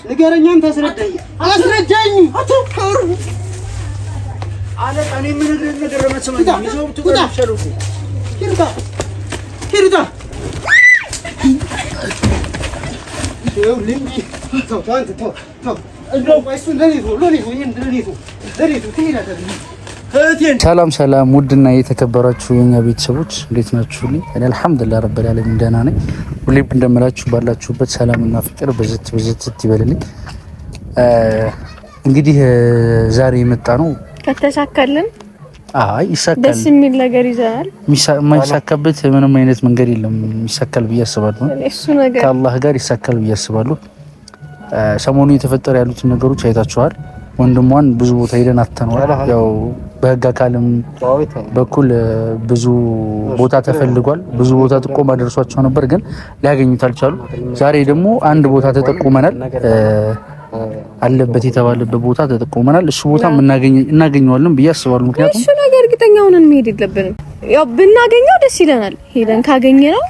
ንገረኛም ታስረዳኝ አስረዳኝ አትፈሩ አለቃ እኔ ምን ነገር ለማሰማኝ ነው ትቆጣሻሉ ሂሩታ ልንጂ ተው እንደው ቆይሱ ለሊቱ ሰላም ውድና የተከበራችሁ የኛ ቤተሰቦች እንዴት ናችሁልኝ? እኔ አልሐምዱሊላህ ረብል ዓለሚን ደህና ነኝ። ሁሌም እንደምላችሁ ባላችሁበት ሰላምና ፍቅር በዝት ይበልልኝ። እንግዲህ ዛሬ የመጣ ነው ከተሳካልን ይሳካል። ደስ የሚል ነገር ይዘናል። የማይሳካበት ምንም አይነት መንገድ የለም። ይሳካል ብዬ አስባለሁ። እሱ ነገር ከአላህ ጋር ይሳካል ብዬ አስባለሁ። ሰሞኑ የተፈጠሩ ያሉትን ነገሮች አይታችኋል። ወንድሟን ብዙ ቦታ ሄደን አጥተነዋል። ያው በህግ አካልም በኩል ብዙ ቦታ ተፈልጓል። ብዙ ቦታ ጥቆማ ደርሷቸው ነበር፣ ግን ሊያገኙት አልቻሉ። ዛሬ ደግሞ አንድ ቦታ ተጠቆመናል። አለበት የተባለበት ቦታ ተጠቆመናል። እሱ ቦታ እናገኘዋለን ብዬ አስባለሁ። ምክንያቱም እሱ ነገር እርግጠኛ ሆነን መሄድ የለብንም። ያው ብናገኘው ደስ ይለናል። ሄደን ካገኘነው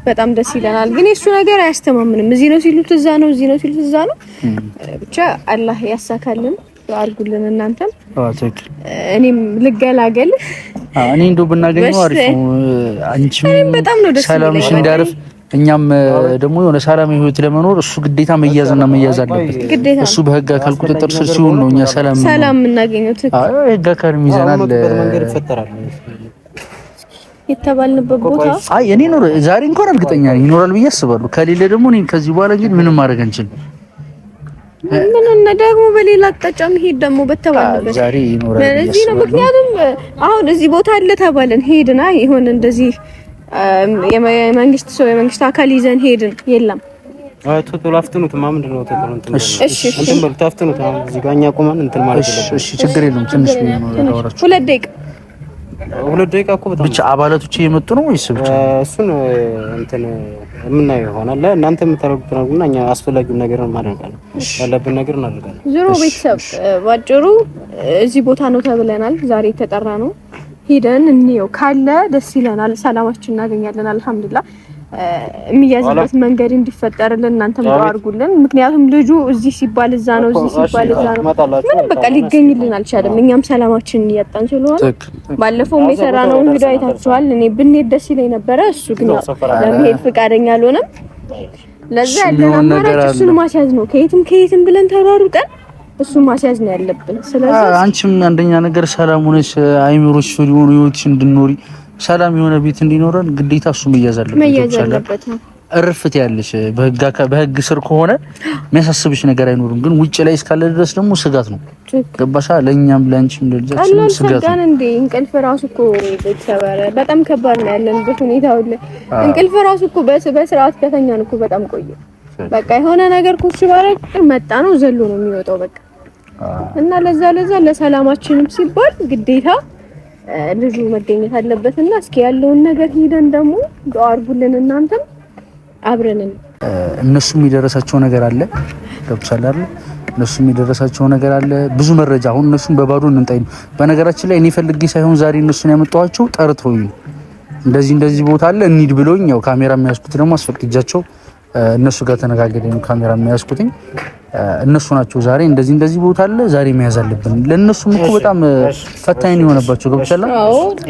በጣም ደስ ይለናል። ግን እሱ ነገር አያስተማምንም። እዚህ ነው ሲሉት እዛ ነው፣ እዚህ ነው ሲሉት እዛ ነው። ብቻ አላህ ያሳካልን አርጉልን። እናንተም ትክክል። እኔም ልገላገል። እኔ እንደው ብናገኘው አሪፍ ነው። አንቺም በጣም ነው ደስ ሰላምሽ እንዳርፍ፣ እኛም ደግሞ የሆነ ሰላም ህይወት ለመኖር እሱ ግዴታ መያዝ አለበት። እሱ በህግ አካል ቁጥጥር ስር ሲሆን ነው እኛ ሰላም እናገኘው። ትክክል። ህግ አካል ይዘናል የተባልንበት ቦታ እኔ ነው ዛሬ እንኳን እርግጠኛ ነኝ ይኖራል ብዬ አስባለሁ። ከሌለ ደግሞ እኔ ከዚህ በኋላ ግን ምንም ማድረግ አንችልም። ምን ደግሞ በሌላ አቅጣጫ መሄድ ደግሞ በተባለበት ዛሬ ይኖራል። ለዚህ ነው ምክንያቱም አሁን እዚህ ቦታ አለ ተባለን ሄድና ይሆን እንደዚህ የመንግስት አካል ይዘን ሄድን የለም ቶሎ አፍጥኑት። ምንድን ነው ቶሎ እሺ እንትን በሉ ታፍጥኑት። እዚህ ጋር እኛ ቆመን እንትን ማለት ነው። እሺ ችግር የለም። ትንሽ ነው አወራችሁ። 2 ደቂቃ እኮ በጣም ብቻ አባላቶች እየመጡ ነው ወይስ ብቻ እሱን እንትን የምናየው ይሆናል። እናንተ የምታደርጉት ነውና እኛ አስፈላጊውን ነገር እናደርጋለን፣ ያለብን ነገር እናደርጋለን። ዞሮ ቤተሰብ ባጭሩ እዚህ ቦታ ነው ተብለናል። ዛሬ የተጠራ ነው። ሄደን እንየው። ካለ ደስ ይለናል። ሰላማችን እናገኛለን። አልሐምዱሊላህ። የሚያዝበት መንገድ እንዲፈጠርልን እናንተም አድርጉልን። ምክንያቱም ልጁ እዚህ ሲባል እዛ ነው፣ እዚህ ሲባል እዛ ነው። ምንም በቃ ሊገኝልን አልቻለም። እኛም ሰላማችንን እያጣን ስለሆነ ባለፈው የሰራነው ቪዲዮ አይታችኋል። እኔ ብንሄድ ደስ ይለኝ ነበረ። እሱ ግን ለመሄድ ፈቃደኛ አልሆነም። ለዛ ያለን አማራጭ እሱን ማስያዝ ነው። ከየትም ብለን ተሯሩጠን እሱን ማስያዝ ነው ያለብን። ስለዚህ አንቺም አንደኛ ነገር ሰላም ሆነሽ አይምሮሽ ፍሪ ሆኖ ህይወትሽ እንድኖሪ ሰላም የሆነ ቤት እንዲኖረን ግዴታ እሱ መያዝ አለበት። እርፍት ያለሽ በህግ ስር ከሆነ የሚያሳስብሽ ነገር አይኖርም። ግን ውጭ ላይ እስካለ ድረስ ደግሞ ስጋት ነው። ገባሻ? ለኛም ለአንቺም ለልጃችን ስጋት ነው። እንዴ እንቅልፍ ራሱ እኮ ቤተሰባረ በጣም ከባድ ነው ያለንበት ሁኔታ። እንቅልፍ ራሱ እኮ በስርዓት ከተኛን እኮ በጣም ቆየ። በቃ የሆነ ነገር ኩሽ ባረቅ መጣ ነው ዘሎ ነው የሚወጣው በቃ። እና ለዛ ለሰላማችንም ሲባል ግዴታ ልጁ መገኘት አለበትና እስኪ ያለውን ነገር ሄደን ደግሞ ዱአ አድርጉልን። እናንተም አብረን እነሱም የደረሳቸው ነገር አለ ገብቻለሁ አይደል? እነሱም የደረሳቸው ነገር አለ ብዙ መረጃ። አሁን እነሱም በባዶ እንንጣይ ነው። በነገራችን ላይ እኔ ፈልጌ ሳይሆን ዛሬ እነሱን ያመጣኋቸው ጠርተውኝ እንደዚህ ቦታ አለ እንሂድ ብሎኝ፣ ያው ካሜራ የሚያስኩት ደግሞ አስፈቅጃቸው እነሱ ጋር ተነጋግረን ነው ካሜራ የሚያስኩትኝ። እነሱ ናቸው ዛሬ እንደዚህ ቦታ አለ ዛሬ መያዝ አለብን። ለነሱም እኮ በጣም ፈታኝ የሆነባቸው ገብቻለሁ።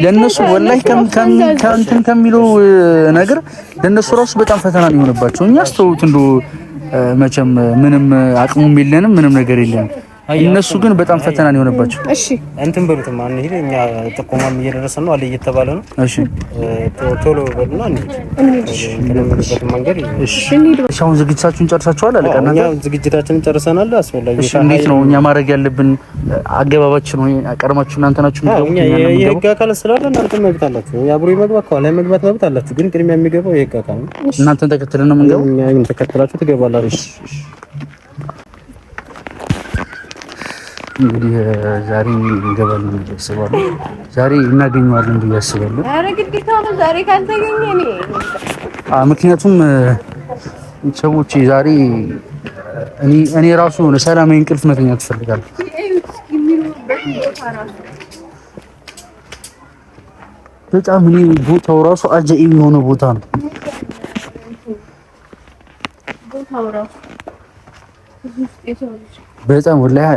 ለነሱ ወላሂ ከእንትን ከሚለው ነገር ለነሱ ራሱ በጣም ፈተና ነው የሆነባቸው። እኛ አስተውት እንደው መቼም ምንም አቅሙም የለንም ምንም ነገር የለንም። እነሱ ግን በጣም ፈተና ነው የሆነባቸው። እሺ እንትን በሉት ማን ይሄ እኛ ጥቆማም እየደረሰን ነው አለ እየተባለ ነው። እሺ ቶሎ በሉና እንሂድ። መንገድ እሺ አሁን ዝግጅታችሁን ጨርሳችኋል? አለቃ እኛ ዝግጅታችንን ጨርሰናል። አስፈላጊ እሺ እንዴት ነው እኛ ማድረግ ያለብን አገባባችን ነው? ቀድማችሁ እናንተ ናችሁ እኛ የህግ አካል ስላለ እናንተ መብት አላችሁ። የአብሮ መግባት ካለ መግባት መብት አላችሁ። ግን ቅድሚያ የሚገባው የህግ አካል ነው። እናንተን ተከትለን ነው የምንገባው። እኛ ተከትላችሁ ትገባላችሁ። እንግዲህ ዛሬ እንገባለን ብዬ አስባለሁ። ዛሬ እናገኘዋለን ብዬ አስባለሁ። ኧረ ግዴታ ነው ዛሬ ካልተገኘ ምክንያቱም ሰዎች ዛሬ እኔ ራሱ ነው ሰላማዊ እንቅልፍ መተኛት እፈልጋለሁ። በጣም እኔ ቦታው ራሱ አጃኢብ የሆነ ቦታ ነው። በጣም ወላሂ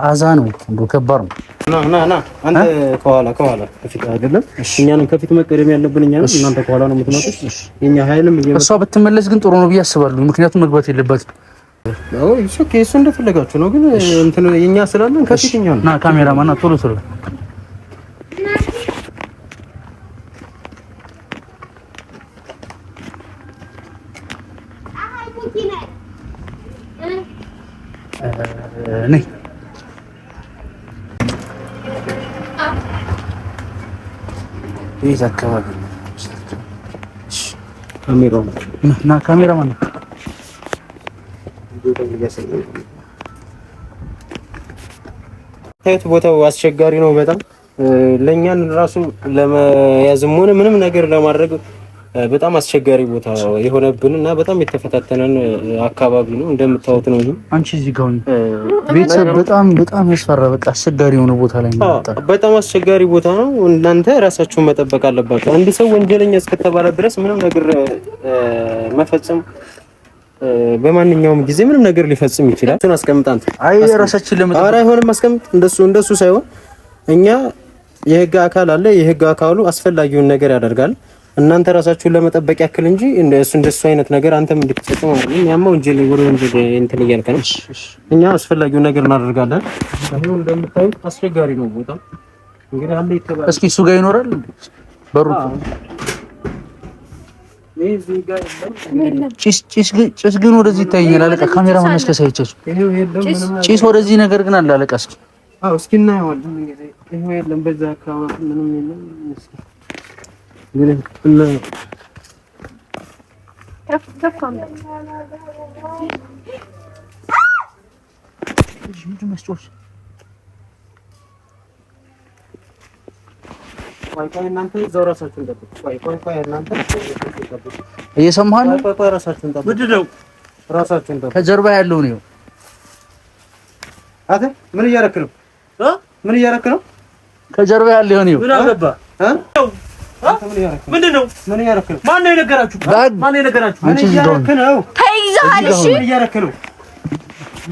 አዛ ነው እንደው ከባድ ነው። ና አንተ ከኋላ ከፊት አይደለም እኛንም ከፊት መቀደም ያለብን እኛ ነን። እናንተ ከኋላ ነው የምትመጡት። የኛ ኃይልም እሷ ብትመለስ ግን ጥሩ ነው ብዬ አስባለሁ። ምክንያቱም መግባት የለባትም። አዎ እሱ እንደፈለጋችሁ ነው። ግን እንትን የኛ ስላለን ከፊት እኛ ነው። ና ካሜራማን ና ቶሎ ነይ ይዛ አካባቢ ካሜራማን ቦታው አስቸጋሪ ነው በጣም ለኛን ራሱ ለመያዝም ሆነ ምንም ነገር ለማድረግ በጣም አስቸጋሪ ቦታ የሆነብንና በጣም የተፈታተነን አካባቢ ነው። እንደምታዩት ነው። አንቺ እዚህ ጋር ቤተሰብ በጣም ያስፈራ። በቃ አስቸጋሪ የሆነ ቦታ ላይ ነው። በጣም አስቸጋሪ ቦታ ነው። እናንተ ራሳችሁን መጠበቅ አለባችሁ። አንድ ሰው ወንጀለኛ እስከተባለ ድረስ ምንም ነገር መፈጸም በማንኛውም ጊዜ ምንም ነገር ሊፈጽም ይችላል። እሱን አስቀምጥ አንተ። አይ ራሳችን ለምን ኧረ አይሆንም፣ አስቀምጥ። እንደሱ ሳይሆን እኛ የህግ አካል አለ። የህግ አካሉ አስፈላጊውን ነገር ያደርጋል። እናንተ ራሳችሁን ለመጠበቅ ያክል እንጂ እንደሱ አይነት ነገር አንተም እንድትፈጽም አይደለም። ያማው ወንጀል እንትን እያልክ ነው። እኛ አስፈላጊውን ነገር እናደርጋለን። አሁን እንደምታዩት አስቸጋሪ ነው ቦታ። እንግዲህ አንዴ ይተባል። እስኪ እሱ ጋር ይኖራል በሩ ጭስ ግን ወደዚህ ይታየኛል። አለቃ ካሜራ ማነስ ከሳይቻችሁ ጭስ ወደዚህ ነገር ግን አለ አለቃ። እስኪ እናየዋለን። እንግዲህ ይሄው የለም በዛ አካባቢ ምንም የለም። እንግዲህ ቆይ እናንተ እዛው ራሳችሁን ጠብቁ። ቆይ እናንተ እየሰማህ ነው? ቆይ ራሳችሁን ጠብቁ። ምንድን ነው ራሳችሁን ጠብቁ። ከጀርባ ያለው ነው። አተ ምን እያረክ ነው? ምን እያረክ ነው? ከጀርባ ያለው ነው። ምን አገባ? ምንድን ነው? ምን እያረክ ነው? ማን ነው የነገራችሁ? ማን ነው የነገራችሁ? ምን እያረክ ነው? ተይዘሃል። እሺ ምን እያረክ ነው?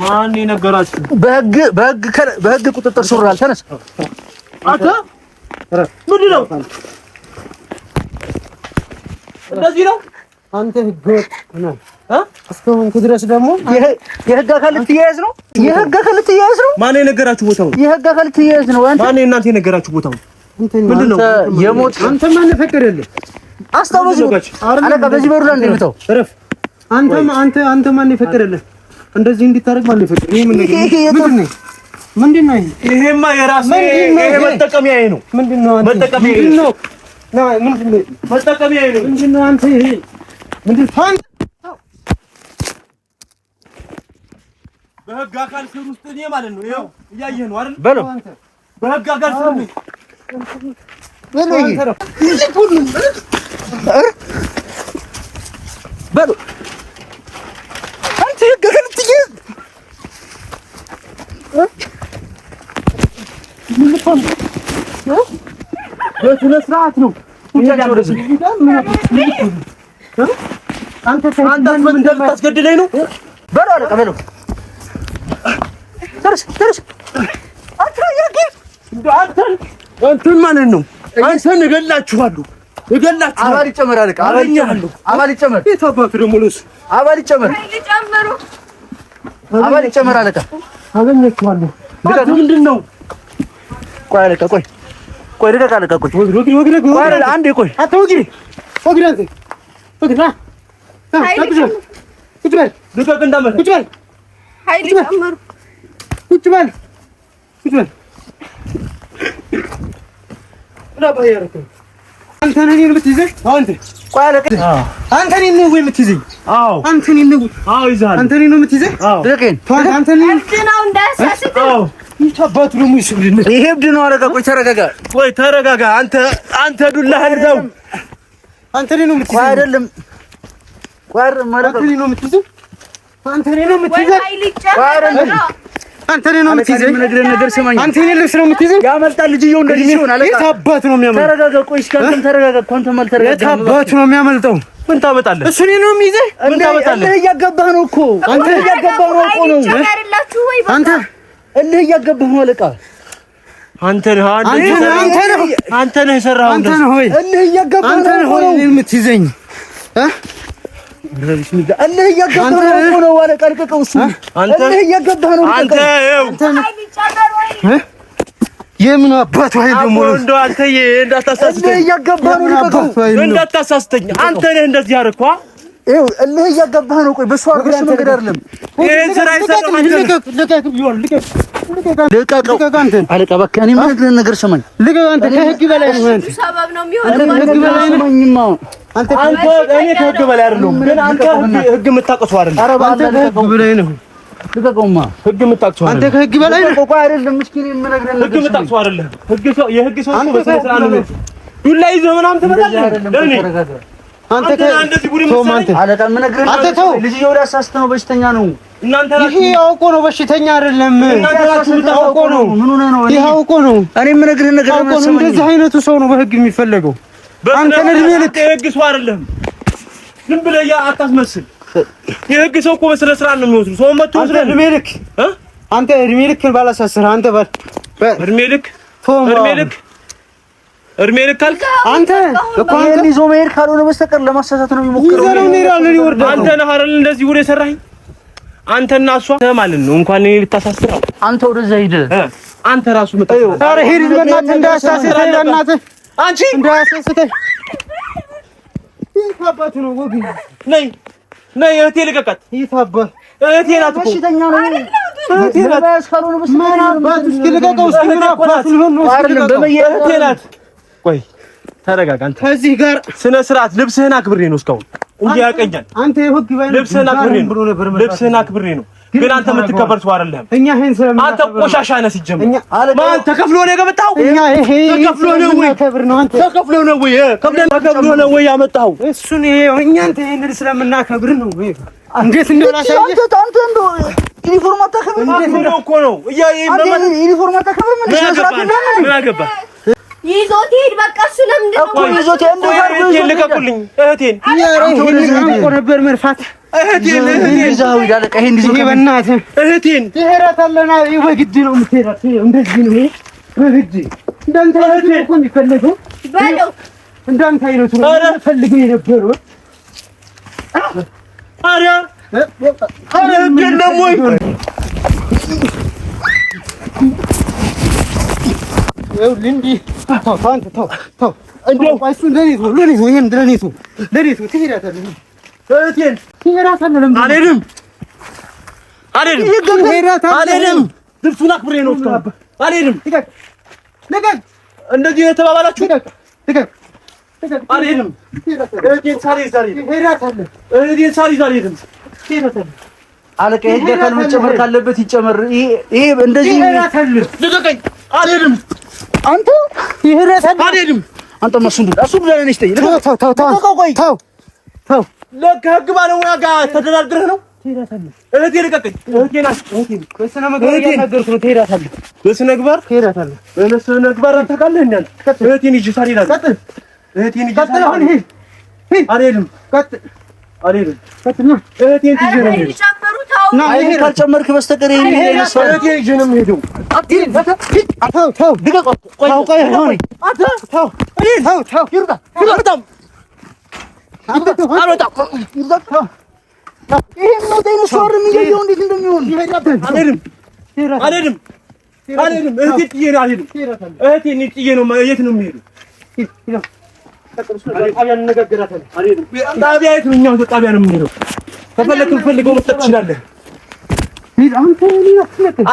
ማን ነው የነገራችሁ? በህግ ቁጥጥር ስር ውሏል። ተነስ አተ ምንድን ነው? እንደዚህ ነው። አንተ ህገወጥ ነህ። እስካሁን ድረስ ደግሞ የህግ አካል ልትያያዝ ነው። ማን የነገራችሁ ቦታው? የህግ አካል ልትያያዝ ነው። ማን እናንተ የነገራችሁ ቦታው? ምንድን ነው የሞት? አንተ ማን ፈቀደልህ? አስታውስ። አለቃ በዚህ በሩ ላይ እንደምታው እረፍ። አንተ ማን የፈቀደልህ? እንደዚህ እንድታረግ ማን የፈቀደልህ? ይሄ ምንድን ነው? ይሄማ የራስህ ይሄ መጠቀሚያዬ ነው። ምንድን ነው አንተ መጠቀሚያዬ ነው? መጠቀሚያዬ ነው። ምንድን ነው አንተ? ይሄ ምንድን ነው? በህግ አካል ስር ውስጥ እኔ ማለት ነው። ይኸው እያየህ ነው አይደል? በለው በህግ አካል ስር ነው። በለው አንተ ህግ አካል ትይዝ በስነ ስርዓት ነው። አንተ ምን እንደምታስገድለኝ ነው? በለው አለቃ በለው። ተርስ አንተን ማለት ነው። አንተን እገላችኋለሁ። አባል ይጨመር አለቃ። አባል ይጨመር። የት አባቱ ደግሞ ለእሱ አባል ይጨመር አለቃ። አገኘችኋለሁ። ምንድን ነው? ቆይ አለቃ ቆይ ልቀቅ አለቃ ቆይ አንዴ ቆይ አትወግሪ አንተ ወግራ ቁጭ በል ልቀቅ እንዳመረ ቁጭ በል ኃይል ጨምሩ ቁጭ በል ረባይ ያረከ አንተ ነህ እኔን የምትይዘኝ? ቆይ አለቃ አንተ ነህ ነው የምትይዘኝ? አዎ አንተ ነህ ነው። አዎ ይዛል። አንተ ነህ ነው የምትይዘኝ? አዎ ልቀቀኝ። አንተ ነህ ነው እንዳያሳስት። አዎ ይታባቱ ደግሞ ይስብልኝ። ይሄ እብድ ነው አለቃ። ቆይ ተረጋጋ። አንተ ዱላህን ተው። አንተ ነህ ነው የምትይዘኝ? ቆይ አይደለም አንተ ነህ ነው የምትይዘኝ? አንተ ነህ ነው የምትይዘኝ? ምን ነገር ስማኝ። አንተ ነህ ልብስ ነው የምትይዘኝ? ያመልጣል ልጅየው እንደዚህ ሲሆን አለቃ። የት አባቱ ነው የሚያመልጠው? ተረጋጋ። ቆይ እስኪ አንተም ተረጋጋ። አንተም አልተረጋጋም። የት አባቱ ነው የሚያመልጠው? ምን ታመጣለህ? እሱ እኔን ነው የሚይዘህ? ምን ታመጣለህ? እልህ እያገባህ ነው እኮ አንተ እያገባህ ነው እኮ ነው አንተ እልህ እያገባህ ነው አለቃ አንተ ነህ የሰራኸው አንተ ነህ ወይ እልህ እያገባህ ነው የምትይዘኝ እልህ እያገባህ ነው እኮ ነው አለቃ ልቀቀው እሱ እልህ እያገባህ ነው አንተ የምን አባቱ ኃይል ደግሞ ነው እንደው አንተ እንዳታሳስተኝ እልህ እያገባህ ነው ልቀቀው እንዳታሳስተኝ አንተ ነህ እንደዚህ ያደረግኩ ይኸው እልህ እያገባህ ነው ቆይ በእሱ አድርገሽ መንገድ አይደለም ይሄን ስራ ይሰራው አንተ ልቀቀው አለቃ እባክህ እኔ የምነግርህን ነገር ስማኝ ልቀቀው አንተ ከህግ በላይ ነው አንተ ሰበብ ነው የሚሆነው አንተ እኔ ከህግ በላይ አይደለሁም ግን አንተ ህግ የምታውቀው አይደለም ኧረ አንተ ከህግ በላይ ነው ልቀቀውማ ህግ የምታውቀው አንተ ከህግ በላይ ነው ቆይ አይደለም ምስኪን የምነግርህን ነገር ህግ የምታውቀው አይደለም የህግ ሰው ነው በስነ ስርዓት ነው ዱላ ይዘህ ምናምን ትመጣለህ ለኔ አንተ እንደዚህ ቡሪ መሰለኝ አለቃ የምነግርህን አንተ ተው ልጅየው ሊያሳስት ነው በሽተኛ ነው እናንተ ይሄ አውቆ ነው በሽተኛ አይደለም እናንተ ራስህ አውቆ ነው ምን ሆነ ነው ይሄ አውቆ ነው እኔ የምነግርህን ነገር አውቆ ነው እንደዚህ አይነቱ ሰው ነው በህግ የሚፈለገው አንተ ለድሜ ልክ የህግ ሰው አይደለም ዝም ብለህ አታስመስል የህግ ሰው እኮ በስነ ስርዓት ነው የሚወስዱ ሰው መጥቶ ወስደ እድሜ ልክ አንተ እድሜ ልክ ባላሳስር አንተ እድሜ ልክ እድሜ ልክ ካልክ አንተ እኮ አንተ ይዞ መሄድ ካልሆነ በስተቀር ለማሳሳት ነው የሚሞክረው ይዘረው ነው ይወርዳል አንተ ነህ አይደል እንደዚህ ወሬ ሰራኸኝ አንተና እሷ ማለት ነው እንኳን እኔ ልታሳስረው አንተ ወደዛ ሂድ አንተ ራሱ መጣው ኧረ ሂድ በእናትህ እንዳያሳስተኝ በእናትህ አንቺ እንዳያሳስተኝ ይፋባቱ ነው ወግ ነይ እህቴ ልቀቃት ይፋባ እህቴ ናት እኮ በሽተኛ ነው እህቴ ናት ካልሆነ በስተቀር አባቱ እስኪ ልቀቀው እስኪ ምን አባቱ ሊሆን ነው እህቴ ናት ቆይ ተረጋጋ አንተ ከዚህ ጋር ስነ ስርዓት ልብስህን አክብሬ ነው እስካሁን እንጂ ያቀኛል አንተ የህግ ባይ ልብስህን አክብሬ ነው ግን አንተ የምትከበር ሰው አይደለም እኛ ይሄን ስለምን አንተ ቆሻሻ ነህ ሲጀምር ማን ተከፍሎ ነው የገበጣው እኛ ይሄ ተከፍሎ ነው ወይ ከብር ነው አንተ ተከፍሎ ነው ወይ ተከፍሎ ነው ወይ ያመጣው እሱን እኛ አንተ ይሄን ስለምናከብር ነው ወይ እንዴት እንደላሳየ አንተ እንደው ዩኒፎርም አታከብር ነው እኮ ነው ዩኒፎርም አታከብር ምን አገባ ይዞት ሄድ በቃ እሱ ለምንድን ነው ይዞት እህቴን ልቀቁልኝ እህቴን እኮ ነበር መርፋት እህቴን ይዛው ይዳለ ቀሄን ይዞ በእናትህ እህቴን ትሄዳታለና በግድ ነው የምትሄዳት እንደዚህ ነው በግድ እንዳንተ አይነቱ እኮ የሚፈልገው በለው እንዳንተ አይነቱ ነው ፈልገው የነበረው ኧረ ህግን ነው ወይ ልንዲ ተው እንደው እሱ ለኔ ይሄን ለኔ ትሄዳታለህ እህቴን ትሄዳታለህ አልሄድም ልብሱን አክብሬ ነው እስካሁን አልሄድም ልቀቅ እንደዚህ የተባባላችሁ አልሄድም እህቴን ሳልይዝ አልሄድም አለቃ ይሄ ደካል መጨመር ካለበት ይጨመር ይሄ እንደዚህ ልቀቀኝ አልሄድም አንተ ይሄራታል አልሄድም አንተ መስንዱ ለኔ ነሽ ተው ለህግ ባለሙያ ጋር ተደራድረህ ነው እህቴ ልቀቀኝ እህቴ ናት በስነ ምግባር ያናገርኩ ነው ትሄዳታለህ በስነ ምግባር ትሄዳታለህ በስነ ምግባር ታውቃለህ እንዴ እህቴን ይዤ ሳልሄድ ቀጥል እህቴን ይዤ ቀጥል አሁን ሂድ አልሄድም ቀጥል እህቴን ይዤ ነው የምሄደው ና ይሄ ካልጨመርክ በስተቀር ይሄን እህቴን ይዤ ነው የምሄደው ተው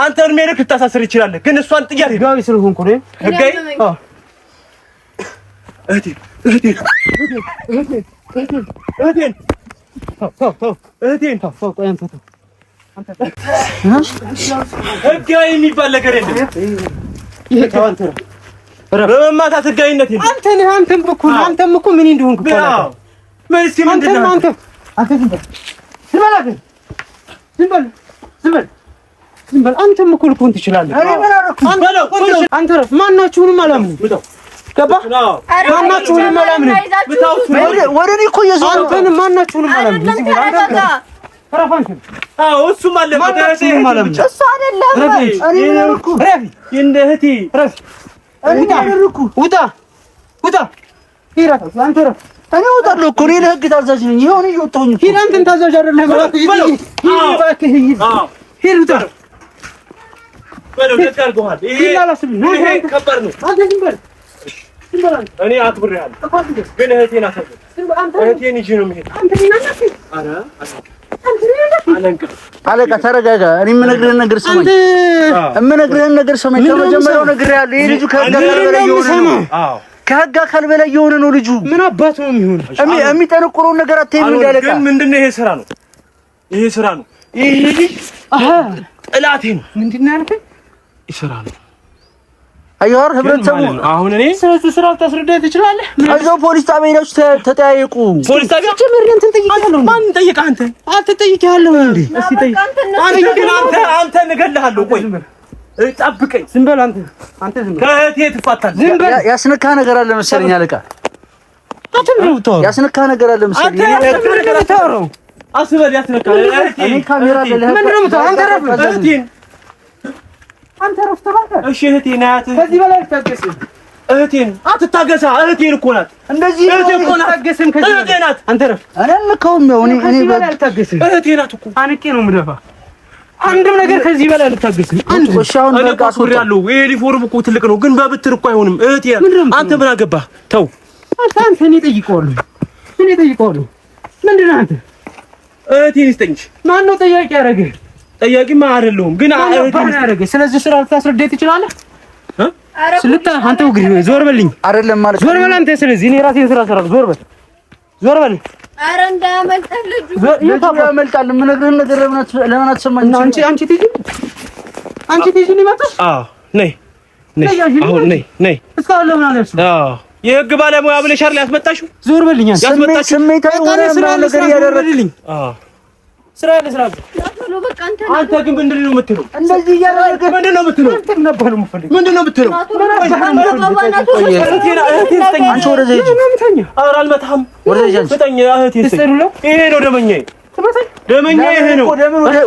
አንተ እድሜ ልክ ልታሳስር ይችላል፣ ግን እሷን ጥያት ህጋዊ ስለሆንኩ ነው። ህጋዊ ህጋዊ የሚባል ነገር የለም። በመማታት ህጋዊነት የለም። አንተም እኮ ምን እንደሆንክ እኮ ነው። ምን እስኪ ምንድን ነው አንተ ዝም በል አንተም እኮ ልትሆን ትችላለህ። አንተ ማናችሁንም አላምንም። ገባ ማናችሁንም አላምንም ወደ እኔ እኮ እየዞረ አንተንም ማናችሁንም አላምንም እሱም አለበት እሱ አይደለም እኔ እኮ ረፊ እንደ እህቴ ረፊ ውጣ ሂድ አንተ ረፍ እኔ እወጣለሁ እኮ እኔ ለህግ ታዛዥ ነኝ ይሄውን እየወጣሁኝ ሂድ አንተን ታዛዥ አይደለም ሂድ ውጣ በለው ደጋርጎሃል ይሄ ከባድ ነው አንተ ዝም በል እኔ አትብሬሃለሁ ግን እህቴን አሰብ እህቴን ይዤ ነው የምሄድ ኧረ አለቃ ተረጋጋ እኔ የምነግርህን ነገር ስማኝ ከመጀመሪያው ነግሬሃለሁ ይሄ ልጁ ከህግ አካል በላይ የሆነ ነው ልጁ ምን አባቱ ነው የሚሆን የሚጠነቁረውን ነገር አትይም እንዳለቃ ግን ምንድነው ይሄ ስራ ነው ይሄ ልጅ ጥላቴ ነው ምንድነው ያልከኝ ይሰራ ነው አያር ህብረተሰቡ አሁን እኔ ስለዚህ ስራ ታስረዳ ትችላለህ አዛው ፖሊስ ጣቢያ ሄዳችሁ ተጠያየቁ ፖሊስ ጣቢያ ጀመርን እንትን ጠይቀሃለሁ ማን ጠይቀህ አንተ አትጠይቀሃለሁ እንዴ እስቲ ጠይቅ አንተ ንገለሃለሁ ቆይ ጠብቀኝ ዝም በል አንተ ዝም በል ከእህቴ ትፋታለህ ዝም በል ያስነካ ነገር አለ መሰለኝ አለቃ አትምሩት ያስነካ ነገር አለ መሰለኝ አስበል ያስነካ እኔ ካሜራ ለለህ ምንድነው አንተ ረፍ እህቴን አንተ ረፍት ተባከ እሺ እህቴን አያት ከዚህ በላይ ልታገስ እህቴን አትታገሳ እህቴን እኮ ናት እንደዚህ እህቴን እኮ ናት ታገስም ከዚህ እህቴ ናት አንተ ረፍ አላልከውም እኔ በላይ ልታገስ እህቴ ናት እኮ አንቄ ነው የምደፋ አንድም ነገር ከዚህ በላይ ልታገስ አንተ ወሻውን በቃ አስወራለሁ ይሄ ሪፎርም እኮ ትልቅ ነው ግን በብትር እኮ አይሆንም እህቴ አንተ ምን አገባህ ተው አንተ እኔ ጠይቀዋለሁ ምንድነው አንተ እህቴን ይስጠኝ ማን ነው ጠያቂ ያደረገህ ጠያቂማ አይደለሁም ግን እህቴን ያደረገህ ስለዚህ ስራ ልታስረዳኝ ትችላለህ ስለታ አንተ ወግሪ ዞር በልኝ አይደለም ማለት ዞር በል አንተ ስለዚህ እኔ ራሴን ስራ እሰራለሁ ዞር በል ኧረ እንዳያመልጠህ ልጁ ያመልጣል የምነግርህን ነገር ለምን አትሰማኝ አንቺ ትይጂ ሊመጣሽ አዎ ነይ አሁን ነይ እስካሁን ለምን አለሽ አዎ የህግ ባለሙያ ብለሽ አይደል ያስመጣሽው ዞር በልኝ ስሜታዊ ሆነ ነገር ያደረግልኝ አዎ ስራ በቃ አንተ ግን ምንድነው የምትለው እንደዚህ እያደረገ ምንድነው የምትለው ምንድነው የምትለው አንቺ ወደዚህ ሂጂ ኧረ አልመታህም ወደዚህ ሂጂ ስጠኝ እህቴን ይሄ ነው ደመኛዬ ይሄ ነው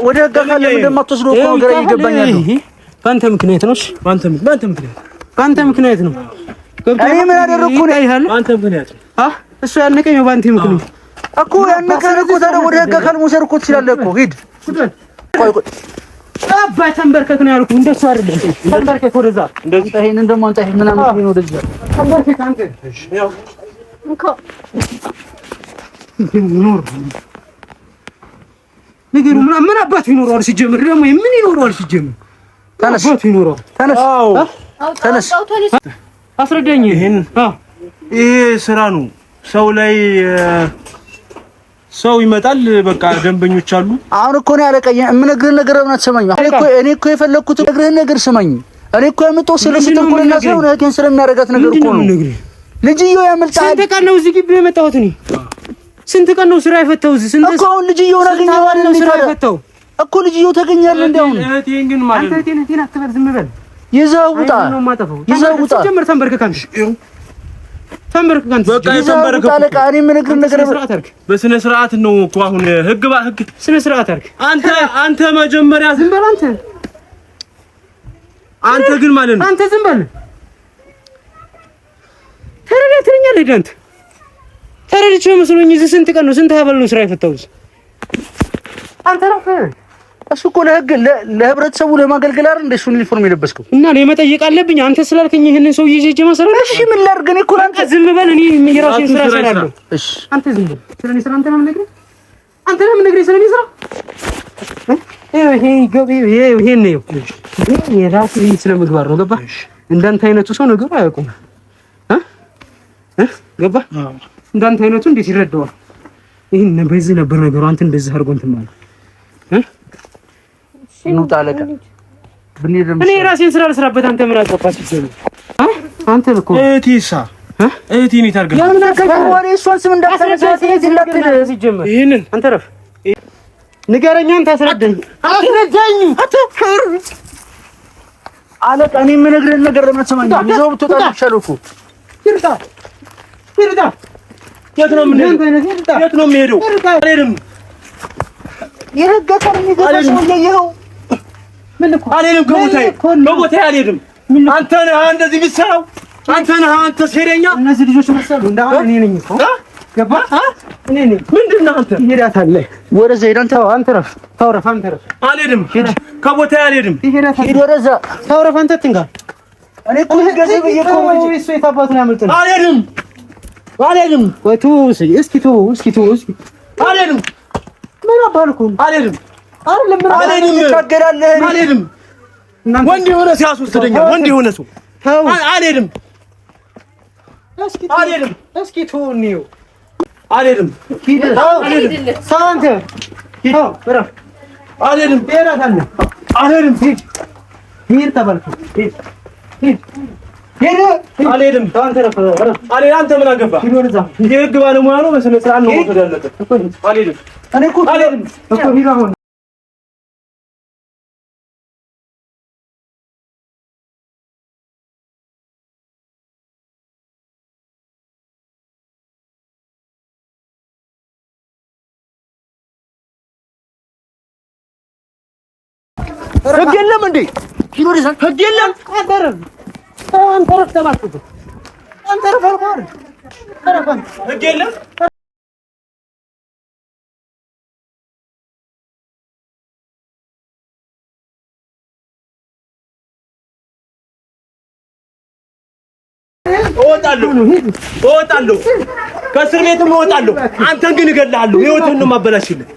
ወደ ህግ አካል ለምን እንደማትወስደው እኮ ነገር ይገባኛል በአንተ ምክንያት ነው በአንተ ምክንያት ነው እኔ ምን አደረኩ ነው በአንተ ምክንያት እሱ ያነቀኝ በአንተ ምክንያት እኮ ያነቀኝ እኮ ታዲያ ወደ ህግ አካል መውሰድ እኮ ትችላለህ እኮ ሂድ ቆይ አባይ ተንበርከክ ነው ያልኩህ እንደሱ አይደለም ተንበርከክ ወደዛ እንደዚህ ይሄንን ደግሞ አንተ ይሄን ምናምን ነው ወደዛ ተንበርከክ አንተ እሺ ያው እንኮ ኑር ንገሩ ምን አባቱ ይኖረዋል ሲጀምር ደግሞ ምን ይኖረዋል ሲጀምር ተነስ ተነስ አስረዳኝ ይሄን ይሄ ስራ ነው ሰው ላይ ሰው ይመጣል በቃ ደንበኞች አሉ አሁን እኮ ነው ያለቀኝ የምነግርህን ነገር ለምን አትሰማኝ እኔ እኮ የፈለኩት ነግርህን ነገር ስማኝ እኔ እኮ የምጠው ስለስተንኩልና ሳይሆን እህቴን ስለሚያረጋት ነገር እኮ ነው ልጅየው ያመልጣል ስንት ቀን ነው እዚህ ግቢ የመጣሁት እኔ ስንት ቀን ነው ስራ የፈታው እዚህ ስንት እኮ አሁን ልጅየውን አገኘው አይደል ስራ የፈታው እኮ ልጅየው ተገኛል እንደውም እህቴን ግን ማለት ነው እህቴን አትበል ዝም በል ይዘውጣ ጀመር ተንበርከካንሽ ተንበርከካንሽ በቃ ተንበርከካ እኔ ምን ነገር በስነ ስርዓት ነው እኮ አሁን ህግ ስነ ስርዓት አድርግ አንተ መጀመሪያ ዝም በል አንተ ግን ማለት ነው አንተ ዝም በል ተረጋግተኛል ሄደንት ተረድቼው መስሎኝ እዚህ ስንት ቀን ነው ስንት ሀበል ነው ስራ የፈታው አንተ ረፍ እሱ እኮ ለህብረተሰቡ ለማገልገል አይደል እንደ እሱን ዩኒፎርም የለበስከው እና እኔ መጠየቅ አለብኝ አንተ ስላልከኝ ይሄንን ሰው ይዤ መሰረት እሺ ምን ላድርግ እኔ እኮ አንተ ዝም በል እኔ የራሴን ስራ እሰራለሁ እሺ አንተ ዝም በል ስለኔ ስራ አንተ ነው የምነግርህ ስለኔ ስራ ይሄ ነው የራሴ ስለ ምግባር ነው ገባህ እንዳንተ አይነቱ ሰው ነገሩ አያውቁም ገባህ እንዳንተ አይነቱ እንዴት ይረዳዋል ይሄን በዚህ ነበር ነገሩ አንተ እንደዚህ አድርጎ እንትን ማለት ነው ታለቀ እኔ ራሴን ስራ ልስራበት አንተ ምን አቀባሽ አንተ እኮ እህቴሳ እህቴን ይታርገው ያምን አቀባው ወሬ እሷን ስም እንዳታነሳ ሲጀምር ይሄንን አንተ ረፍ ንገረኛ አንተ አስረዳኝ አለቃ እኔ የምነግርህን ነገር ለምን ትሰማኛለህ ይዘው ብትወጣ ይሻለው እኮ ይርታ የት ነው የምሄደው? አልሄድም። የህግ አካል የሚገባሽ ነው። አልሄድም። ከቦታዬ አልሄድም። አንተ ነህ እንደዚህ የምትሰራው። አንተ ነህ አንተ ሴረኛ። እነዚህ ልጆች መሰሉ እንዳሁን እኔ ነኝ እኮ ገባህ? እኔ ነኝ። ምንድን ነህ አንተ? ትሄዳታለህ ወደዛ ሄድ። አንተ ረፍ ታውረፍ። አንተ ረፍ። አልሄድም። ከቦታዬ አልሄድም። ሂድ ወደዛ ታውረፍ። አንተ ትንጋ። እኔ እኮ ገዘብ ብዬሽ እኮ እንጂ እሱ የት አባቱን ያመልጥ ነው። አልሄድም። ወይ ተው እስኪ ተው። አልሄድም። ምን አባልኩ? አልሄድም። አልሄድም። ወንድ የሆነ ሰው ያስወስደኛል። ወንድ የሆነ ሰው አልሄድም። እስኪ ተው እንየው። አልሄድም። ሂድ ተባልኩ። አልሄድም። አንተ ምን አገባህ? የህግ ባለሙያ ነው። በስነ ስርዓት ነው መውሰድ ያለበት። አልሄድም። ህግ የለም እንዴ? ህግ የለም። አንተ ረፍ ተባልኩ። አንተ ረፍ አልኩህ። ህግ የለም። እወጣለሁ። ከእስር ቤትም እወጣለሁ። አንተን ግን እገልሃለሁ። ህይወትህን ነው የማበላሽልህ።